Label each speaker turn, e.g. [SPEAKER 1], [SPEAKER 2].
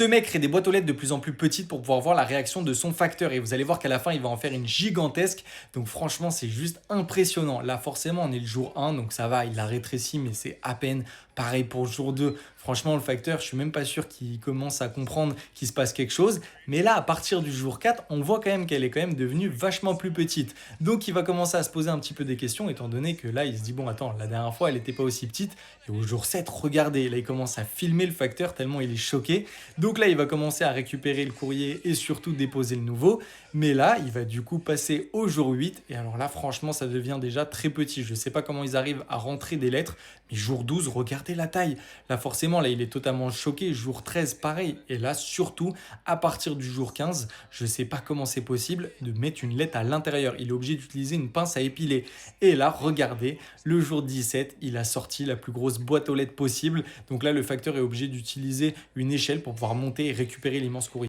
[SPEAKER 1] Ce mec crée des boîtes aux lettres de plus en plus petites pour pouvoir voir la réaction de son facteur. Et vous allez voir qu'à la fin, il va en faire une gigantesque. Donc franchement, c'est juste impressionnant. Là, forcément, on est le jour 1, donc ça va, il l'a rétréci, mais c'est à peine. Pareil pour le jour 2. Franchement, le facteur, je suis même pas sûr qu'il commence à comprendre qu'il se passe quelque chose. Mais là, à partir du jour 4, on voit quand même qu'elle est quand même devenue vachement plus petite. Donc il va commencer à se poser un petit peu des questions, étant donné que là, il se dit, bon, attends, la dernière fois, elle n'était pas aussi petite. Et au jour 7, regardez, là, il commence à filmer le facteur tellement il est choqué. Donc là, il va commencer à récupérer le courrier et surtout déposer le nouveau. Mais là, il va du coup passer au jour 8. Et alors là, franchement, ça devient déjà très petit. Je ne sais pas comment ils arrivent à rentrer des lettres. Mais jour 12, regardez la taille. Là, forcément, là, il est totalement choqué. Jour 13, pareil. Et là, surtout, à partir du jour 15, je ne sais pas comment c'est possible de mettre une lettre à l'intérieur. Il est obligé d'utiliser une pince à épiler. Et là, regardez, le jour 17, il a sorti la plus grosse boîte aux lettres possible. Donc là, le facteur est obligé d'utiliser une échelle pour pouvoir monter et récupérer l'immense courrier.